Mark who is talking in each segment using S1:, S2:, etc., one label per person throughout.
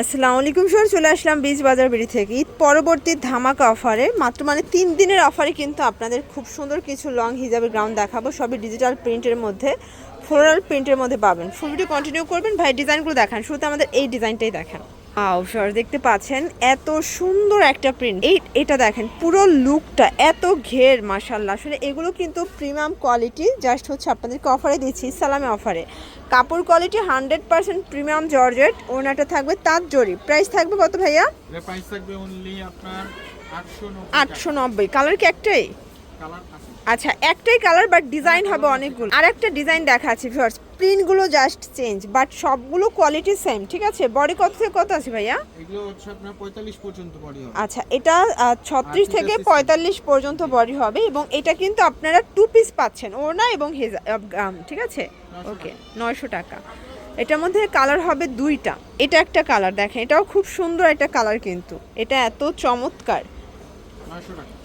S1: আসসালামু আলাইকুম স্যার, চলে আসলাম বীজ বাজার বিড়ি থেকে ঈদ পরবর্তী ধামাকা অফারে মাত্র 3 দিনের অফারে কিন্তু আপনাদের খুব সুন্দর কিছু লং হিজাবের গ্রাউন্ড দেখাবো। সবই ডিজিটাল প্রিন্টের মধ্যে, ফ্লোরাল প্রিন্টের মধ্যে পাবেন। ফুল ভিডিও কন্টিনিউ করবেন। ভাই ডিজাইনগুলো দেখান, শুরুতে আমাদের এই ডিজাইনটাই দেখান। স্যার দেখতে পাচ্ছেন এত সুন্দর একটা প্রিন্ট, এটা দেখেন পুরো লুকটা এত ঘের, মাশাআল্লাহ। আসলে এগুলো কিন্তু প্রিমিয়াম কোয়ালিটি, জাস্ট হচ্ছে আপনাদেরকে অফারে দিচ্ছি, সালামে অফারে। কাপড় কোয়ালিটি 100% প্রিমিয়াম জর্জেট। ওনাটা থাকবে তাঁত জরি। প্রাইস থাকবে কত ভাইয়া?
S2: প্রাইস থাকবে অনলি আপনার
S1: 890। কালার কি একটাই?
S2: কালার আছে।
S1: আচ্ছা, একটাই কালার, বাট ডিজাইন হবে অনেকগুলো। আর একটা ডিজাইন দেখাচ্ছি ভিউয়ার্স, প্রিন্টগুলো জাস্ট চেঞ্জ, বাট সবগুলো কোয়ালিটি সেম, ঠিক আছে? বডি কত থেকে কত আছে ভাইয়া?
S2: এগুলো হচ্ছে আপনার 45 পর্যন্ত বডি হবে।
S1: আচ্ছা, এটা 36 থেকে 45 পর্যন্ত বডি হবে, এবং এটা কিন্তু আপনারা 2 পিস পাচ্ছেন, ওড়না এবং গাম, ঠিক আছে? ওকে, 900 টাকা। এটার মধ্যে কালার হবে দুইটা। এটা একটা কালার দেখেন, এটাও খুব সুন্দর একটা কালার, কিন্তু এটা এত চমৎকার।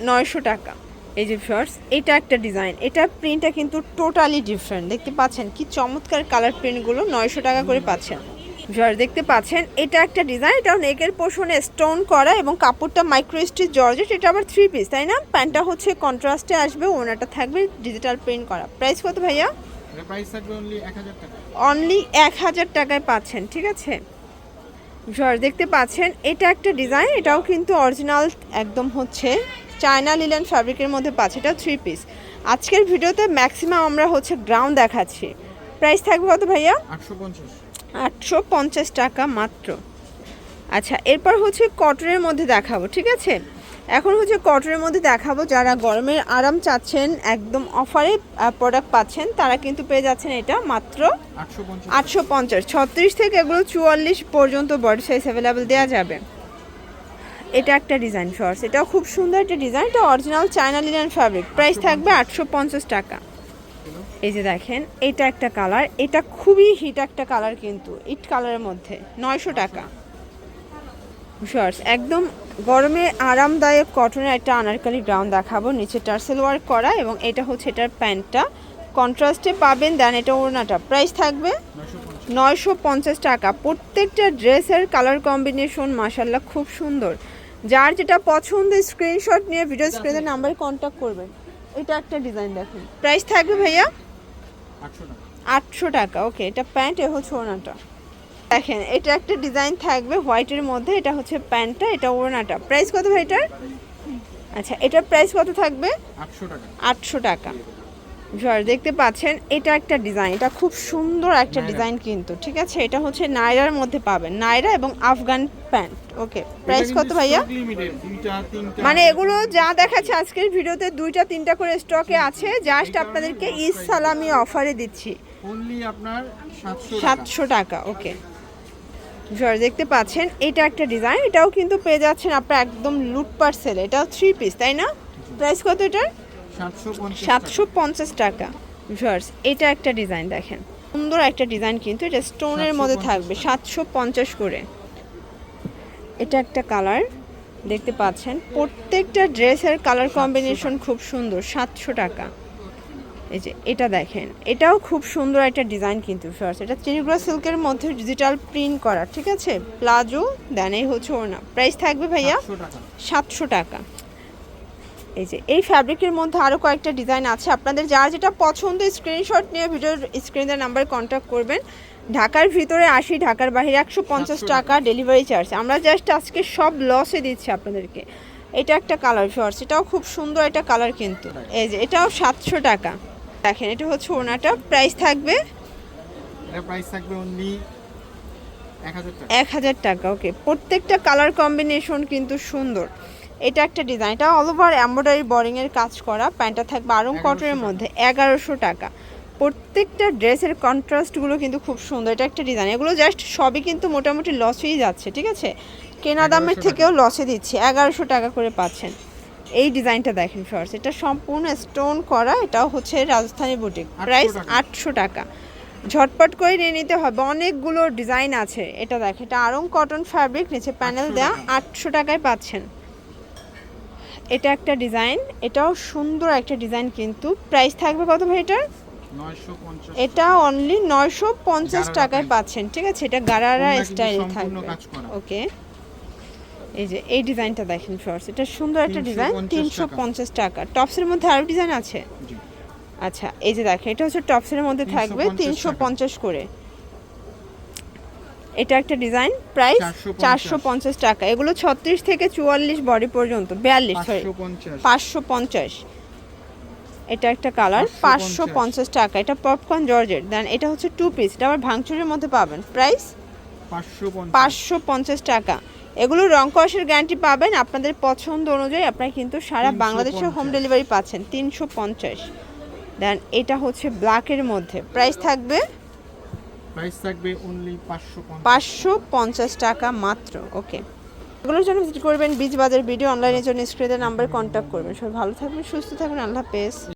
S1: 900 টাকা। এই যে ভিউয়ার্স, এটা একটা ডিজাইন, এটা প্রিন্টটা কিন্তু টোটালি ডিফারেন্ট। দেখতে পাচ্ছেন কি চমৎকার কালার প্রিন্টগুলো, 900 টাকা করে পাচ্ছেন। ভিউয়ার্স দেখতে পাচ্ছেন এটা একটা ডিজাইন, এটাও নেকের পোর্শনে স্টোন করা এবং কাপড়টা মাইক্রো স্টিচ জর্জেট। এটা আবার 3 পিস, তাই না? প্যান্টটা হচ্ছে কন্ট্রাস্টে আসবে, ওনাটা থাকবে ডিজিটাল প্রিন্ট করা। প্রাইস কত ভাইয়া?
S2: প্রাইস থাকবে অনলি 1000 টাকা।
S1: অনলি 1000 টাকায় পাচ্ছেন, ঠিক আছে? ভিউয়ার্স দেখতে পাচ্ছেন এটা একটা ডিজাইন, এটাও কিন্তু অরিজিনাল একদম হচ্ছে চায়না লিলেন ফ্যাব্রিকের মধ্যে পাচ্ছে। এটা 3 পিস। আজকের ভিডিওতে ম্যাক্সিমাম আমরা হচ্ছে গ্রাউন্ড দেখাচ্ছি। প্রাইস থাকবে কত ভাইয়া?
S2: 850।
S1: 850 টাকা মাত্র। আচ্ছা, এরপর হচ্ছে কটনের মধ্যে দেখাবো, ঠিক আছে? এখন হচ্ছে কটনের মধ্যে দেখাবো, যারা গরমের আরাম চাচ্ছেন, একদম অফারে প্রোডাক্ট পাচ্ছেন, তারা কিন্তু পেয়ে যাচ্ছেন এটা মাত্র 850। 36 থেকে এগুলো 44 পর্যন্ত বডি সাইজ অ্যাভেলেবেল দেওয়া যাবে। এটা একটা ডিজাইন শর্টস, এটাও খুব সুন্দর একটা ডিজাইন, এটা original China linen fabric. Price থাকবে 850 টাকা। এই যে দেখেন এটা একটা কালার, এটা খুবই হিট একটা কালার, কিন্তু ইট কালারের মধ্যে 900 টাকা। শর্টস একদম গরমে আরামদায়ক কটনের একটা আনারকলি গ্রাউন্ড দেখাবো, নিচে টার্সেল ওয়ার্ক করা, এবং এটা হচ্ছে এটার প্যান্টটা কন্ট্রাস্টে পাবেন, দেন এটা ওড়নাটা। প্রাইস থাকবে 950 টাকা। প্রত্যেকটা ড্রেসের কালার কম্বিনেশন মাশাআল্লাহ খুব সুন্দর। যার যেটা পছন্দ স্ক্রিনশট নিয়ে ভিডিও স্ক্রিনের নাম্বারে কন্ট্যাক্ট করবেন। এটা একটা ডিজাইন দেখুন। প্রাইস থাকবে ভাইয়া 800 টাকা। ওকে, এটা প্যান্ট, এ হচ্ছে ওড়নাটা। দেখেন এটা একটা ডিজাইন থাকবে হোয়াইটের মধ্যে, এটা হচ্ছে প্যান্টটা, এটা ওড়নাটা। প্রাইস কত ভাই এটার? আচ্ছা, এটার প্রাইস কত থাকবে?
S2: 800 টাকা।
S1: 800 টাকা। দেখতে পাচ্ছেন এটা একটা ডিজাইন, এটা খুব সুন্দর একটা ডিজাইন কিন্তু, ঠিক আছে? এটা হচ্ছে নায়রার মধ্যে পাবেন, নায়রা এবং আফগান প্যান্ট। ওকে, প্রাইস কত ভাইয়া? মানে এগুলো যা দেখাচ্ছে আজকের ভিডিওতে 2টা 3টা করে স্টকে আছে, জাস্ট আপনাদেরকে ঈদ সালামি অফারে দিচ্ছি
S2: অনলি আপনার
S1: 700 টাকা। ওকে, দেখতে পাচ্ছেন এটা একটা ডিজাইন, এটাও কিন্তু পেয়ে যাচ্ছেন আপনার একদম লুটপাট সেল। এটাও 3 পিস, তাই না? প্রাইস কত এটার? 750 টাকা। ভিউয়ার্স এটা একটা ডিজাইন দেখেন, সুন্দর একটা ডিজাইন, কিন্তু এটা স্টোনের মধ্যে থাকবে, 750 করে। এটা একটা কালার দেখতে পাচ্ছেন, প্রত্যেকটা ড্রেসের কালার কম্বিনেশন খুব সুন্দর, 700 টাকা। এই যে এটা দেখেন, এটাও খুব সুন্দর একটা ডিজাইন কিন্তু ভিউয়ার্স, এটা চিনিগুড়া সিল্কের মধ্যে ডিজিটাল প্রিন্ট করা, ঠিক আছে? প্লাজো, দেন এই হচ্ছে ওড়না। প্রাইস থাকবে ভাইয়া 700 টাকা। এই যে এই ফ্যাব্রিকের মধ্যে আরও কয়েকটা ডিজাইন আছে, আপনাদের যার যেটা পছন্দ স্ক্রিনশট নিয়ে ভিডিওর স্ক্রিনের নাম্বারে কন্ট্যাক্ট করবেন। ঢাকার ভিতরে 80, ঢাকার বাইরে 150 টাকা ডেলিভারি চার্জ। আমরা জাস্ট আজকে সব লসে দিচ্ছি আপনাদেরকে। এটা একটা কালার ভিউয়ার্স, এটাও খুব সুন্দর একটা কালার কিন্তু। এই যে এটাও 700 টাকা। দেখেন এটা হচ্ছে ওড়নাটা। প্রাইস থাকবে
S2: অনলি
S1: 1000 টাকা। ওকে, প্রত্যেকটা কালার কম্বিনেশন কিন্তু সুন্দর। এটা একটা ডিজাইন, এটা অল ওভার এমব্রয়ডারি বোরিংয়ের কাজ করা, প্যান্টটা থাকবে আরং কটনের মধ্যে, 1100 টাকা। প্রত্যেকটা ড্রেসের কন্ট্রাস্টগুলো কিন্তু খুব সুন্দর। এটা একটা ডিজাইন, এগুলো জাস্ট সবই কিন্তু মোটামুটি লসেই যাচ্ছে, ঠিক আছে? কেনা দামের থেকেও লসে দিচ্ছি, 1100 টাকা করে পাচ্ছেন। এই ডিজাইনটা দেখেন ফার্স্ট, এটা সম্পূর্ণ স্টোন করা, এটাও হচ্ছে রাজস্থানী বুটিক। প্রাইস 800 টাকা। ঝটপট করে নিয়ে নিতে হবে, অনেকগুলো ডিজাইন আছে। এটা দেখেন, এটা আরং কটন ফ্যাব্রিক, নিচে প্যানেল দেওয়া, 800 টাকায় পাচ্ছেন। এটা একটা ডিজাইন, এটাও সুন্দর একটা ডিজাইন কিন্তু। প্রাইস থাকবে কত ভাই এটার?
S2: 950
S1: এটা অনলি 950 টাকায় পাচ্ছেন, ঠিক আছে? এটা গারারা
S2: ওড়না কিন্তু
S1: স্টাইল
S2: সম্পূর্ণ
S1: থাকবে।
S2: কাজ করা।
S1: ওকে, এই যে এই ডিজাইনটা দেখেন ফ্রেন্ডস, এটা সুন্দর একটা ডিজাইন, 350 টাকা। টপসের মধ্যে আরো ডিজাইন আছে?
S2: জি।
S1: আচ্ছা, এই যে দেখেন, এটা হচ্ছে টপসের মধ্যে থাকবে 350 করে। এটা একটা ডিজাইন, প্রাইস 450 টাকা। এগুলো 36 থেকে 44 বডি পর্যন্ত, 42 সরি
S2: 550
S1: 550। এটা একটা কালার, 550 টাকা। এটা পপকর্ন জর্জেট। দেন এটা হচ্ছে টু পিস, এটা আবার ভাঙচুরের মধ্যে পাবেন, প্রাইস 550 টাকা। এগুলো রং কষের গ্যারান্টি পাবেন, আপনাদের পছন্দ অনুযায়ী আপনারা কিন্তু সারা বাংলাদেশে হোম ডেলিভারি পাচ্ছেন। 350। দেন এটা হচ্ছে ব্ল্যাকের মধ্যে, প্রাইস থাকবে
S2: অনলি 550
S1: 550 টাকা মাত্র। ওকে, এগুলোর জন্য ভিজিট করবেন বিচ বাজার ভিডিও, অনলাইনের জন্য স্ক্রিনের নাম্বার কন্ট্যাক্ট করবেন। সবাই ভালো থাকবেন, সুস্থ থাকবেন, আল্লাহ হাফেজ।